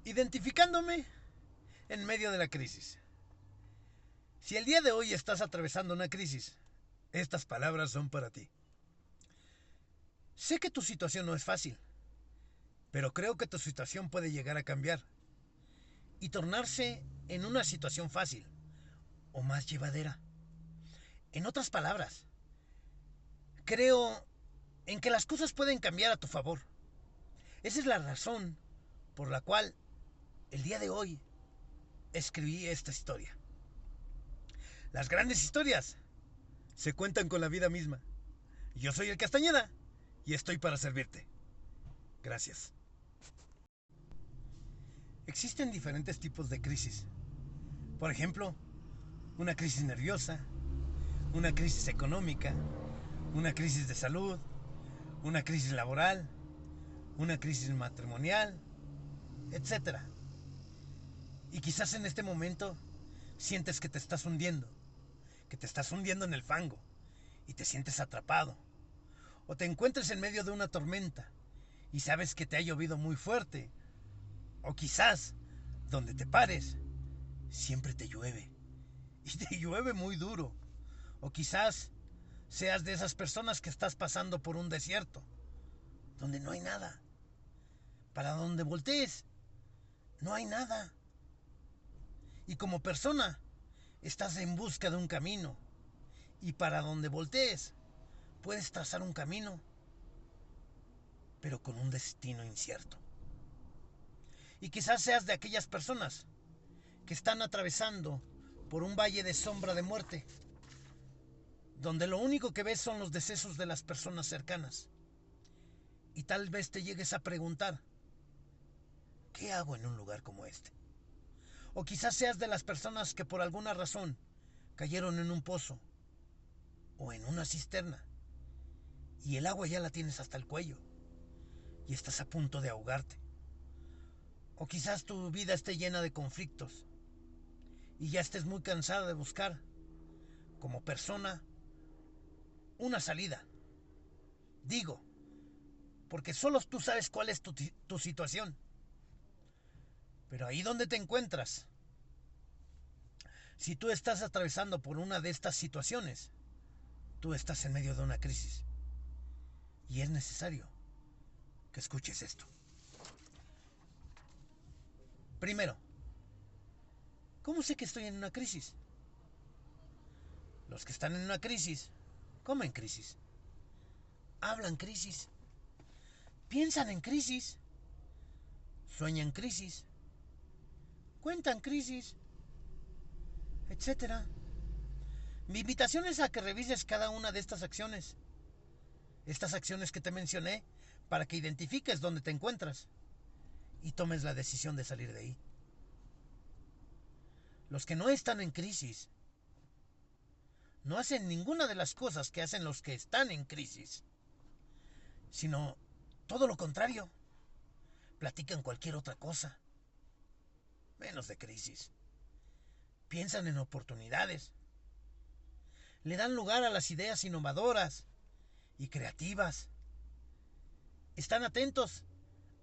Identificándome en medio de la crisis. Si el día de hoy estás atravesando una crisis, estas palabras son para ti. Sé que tu situación no es fácil, pero creo que tu situación puede llegar a cambiar y tornarse en una situación fácil o más llevadera. En otras palabras, creo en que las cosas pueden cambiar a tu favor. Esa es la razón por la cual el día de hoy escribí esta historia. Las grandes historias se cuentan con la vida misma. Yo soy el Castañeda y estoy para servirte. Gracias. Existen diferentes tipos de crisis. Por ejemplo, una crisis nerviosa, una crisis económica, una crisis de salud, una crisis laboral, una crisis matrimonial, etcétera. Y quizás en este momento sientes que te estás hundiendo, en el fango y te sientes atrapado. O te encuentres en medio de una tormenta y sabes que te ha llovido muy fuerte. O quizás, donde te pares, siempre te llueve. Y te llueve muy duro. O quizás seas de esas personas que estás pasando por un desierto, donde no hay nada. Para donde voltees, no hay nada. Y como persona, estás en busca de un camino. Y para donde voltees, puedes trazar un camino, pero con un destino incierto. Y quizás seas de aquellas personas que están atravesando por un valle de sombra de muerte, donde lo único que ves son los decesos de las personas cercanas. Y tal vez te llegues a preguntar, ¿qué hago en un lugar como este? O quizás seas de las personas que por alguna razón cayeron en un pozo o en una cisterna y el agua ya la tienes hasta el cuello y estás a punto de ahogarte. O quizás tu vida esté llena de conflictos y ya estés muy cansada de buscar, como persona, una salida. Digo, porque solo tú sabes cuál es tu situación. Pero ahí donde te encuentras, si tú estás atravesando por una de estas situaciones, tú estás en medio de una crisis. Y es necesario que escuches esto. Primero, ¿cómo sé que estoy en una crisis? Los que están en una crisis comen crisis, hablan crisis, piensan en crisis, sueñan crisis, cuentan crisis, etcétera. Mi invitación es a que revises cada una de estas acciones que te mencioné, para que identifiques dónde te encuentras y tomes la decisión de salir de ahí. Los que no están en crisis no hacen ninguna de las cosas que hacen los que están en crisis, sino todo lo contrario. Platican cualquier otra cosa, menos de crisis. Piensan en oportunidades. Le dan lugar a las ideas innovadoras y creativas. Están atentos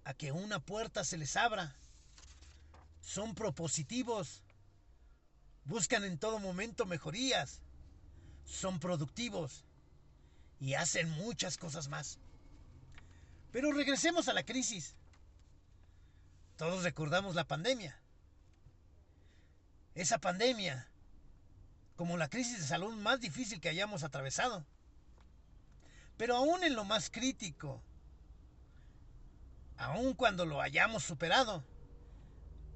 a que una puerta se les abra. Son propositivos. Buscan en todo momento mejorías. Son productivos. Y hacen muchas cosas más. Pero regresemos a la crisis. Todos recordamos la pandemia. Esa pandemia, como la crisis de salud más difícil que hayamos atravesado. Pero aún en lo más crítico, aún cuando lo hayamos superado,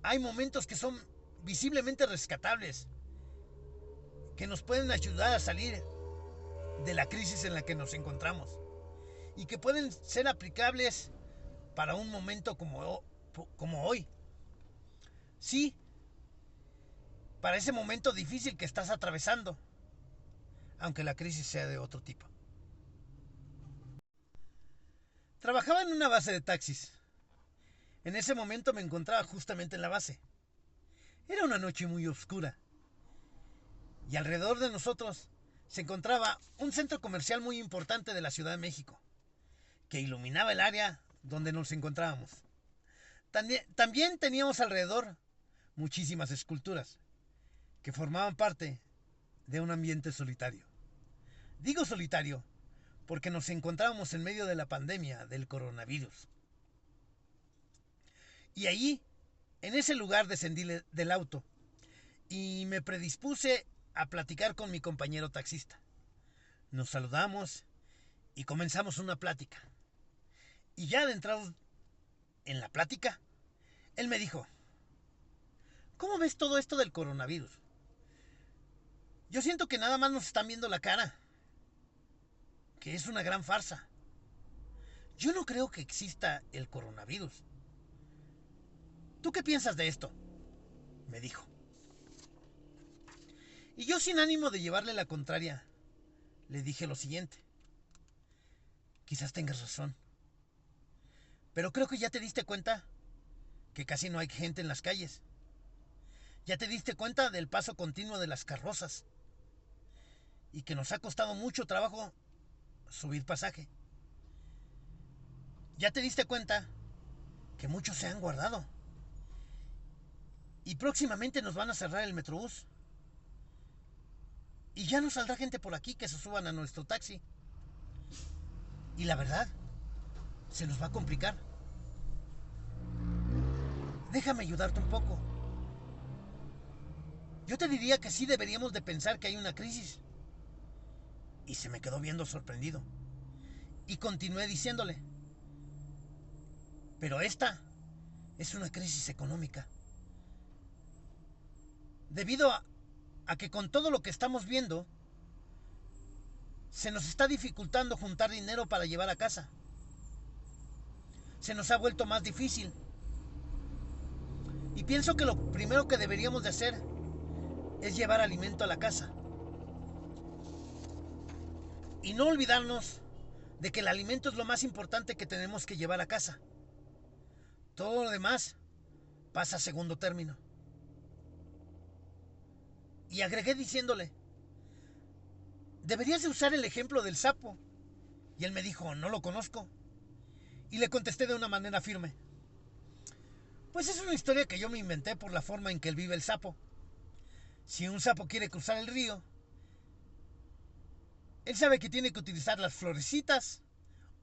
hay momentos que son visiblemente rescatables, que nos pueden ayudar a salir de la crisis en la que nos encontramos y que pueden ser aplicables para un momento como hoy. Sí, para ese momento difícil que estás atravesando, aunque la crisis sea de otro tipo. Trabajaba en una base de taxis. En ese momento me encontraba justamente en la base. Era una noche muy oscura y alrededor de nosotros se encontraba un centro comercial muy importante de la Ciudad de México, que iluminaba el área donde nos encontrábamos. También teníamos alrededor muchísimas esculturas que formaban parte de un ambiente solitario. Digo solitario porque nos encontrábamos en medio de la pandemia del coronavirus. Y allí, en ese lugar, descendí del auto y me predispuse a platicar con mi compañero taxista. Nos saludamos y comenzamos una plática. Y ya adentrados en la plática, él me dijo: ¿cómo ves todo esto del coronavirus? Yo siento que nada más nos están viendo la cara, que es una gran farsa. Yo no creo que exista el coronavirus. ¿Tú qué piensas de esto?, me dijo. Y yo, sin ánimo de llevarle la contraria, le dije lo siguiente: quizás tengas razón, pero creo que ya te diste cuenta que casi no hay gente en las calles. Ya te diste cuenta del paso continuo de las carrozas y que nos ha costado mucho trabajo subir pasaje. Ya te diste cuenta que muchos se han guardado y próximamente nos van a cerrar el Metrobús y ya no saldrá gente por aquí que se suban a nuestro taxi. Y la verdad, se nos va a complicar. Déjame ayudarte un poco. Yo te diría que sí deberíamos de pensar que hay una crisis. Y se me quedó viendo sorprendido. Y continué diciéndole: pero esta es una crisis económica. Debido a que con todo lo que estamos viendo, se nos está dificultando juntar dinero para llevar a casa. Se nos ha vuelto más difícil. Y pienso que lo primero que deberíamos de hacer es llevar alimento a la casa. Y no olvidarnos de que el alimento es lo más importante que tenemos que llevar a casa. Todo lo demás pasa a segundo término. Y agregué diciéndole: deberías de usar el ejemplo del sapo. Y él me dijo: no lo conozco. Y le contesté de una manera firme: pues es una historia que yo me inventé por la forma en que vive el sapo. Si un sapo quiere cruzar el río, él sabe que tiene que utilizar las florecitas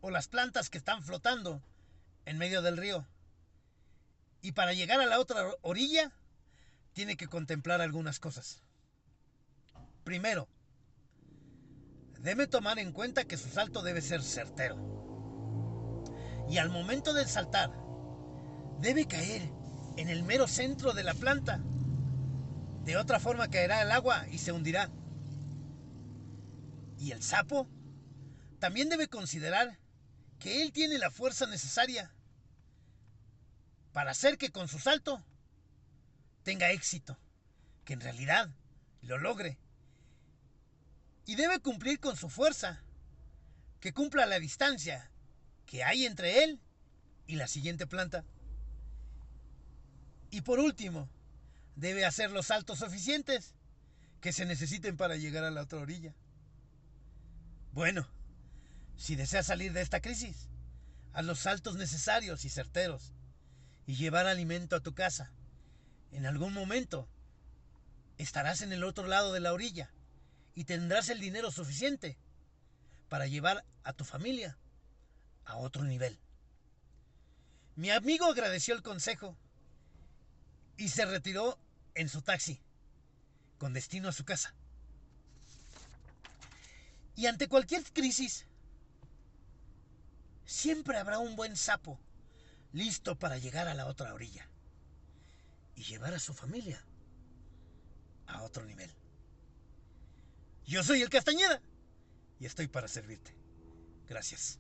o las plantas que están flotando en medio del río. Y para llegar a la otra orilla, tiene que contemplar algunas cosas. Primero, debe tomar en cuenta que su salto debe ser certero. Y al momento de saltar, debe caer en el mero centro de la planta. De otra forma caerá al agua y se hundirá. Y el sapo también debe considerar que él tiene la fuerza necesaria para hacer que con su salto tenga éxito, que en realidad lo logre. Y debe cumplir con su fuerza, que cumpla la distancia que hay entre él y la siguiente planta. Y por último, debe hacer los saltos suficientes que se necesiten para llegar a la otra orilla. Bueno, si deseas salir de esta crisis, haz los saltos necesarios y certeros y llevar alimento a tu casa. En algún momento estarás en el otro lado de la orilla y tendrás el dinero suficiente para llevar a tu familia a otro nivel. Mi amigo agradeció el consejo y se retiró en su taxi con destino a su casa. Y ante cualquier crisis, siempre habrá un buen sapo listo para llegar a la otra orilla y llevar a su familia a otro nivel. Yo soy el Castañeda y estoy para servirte. Gracias.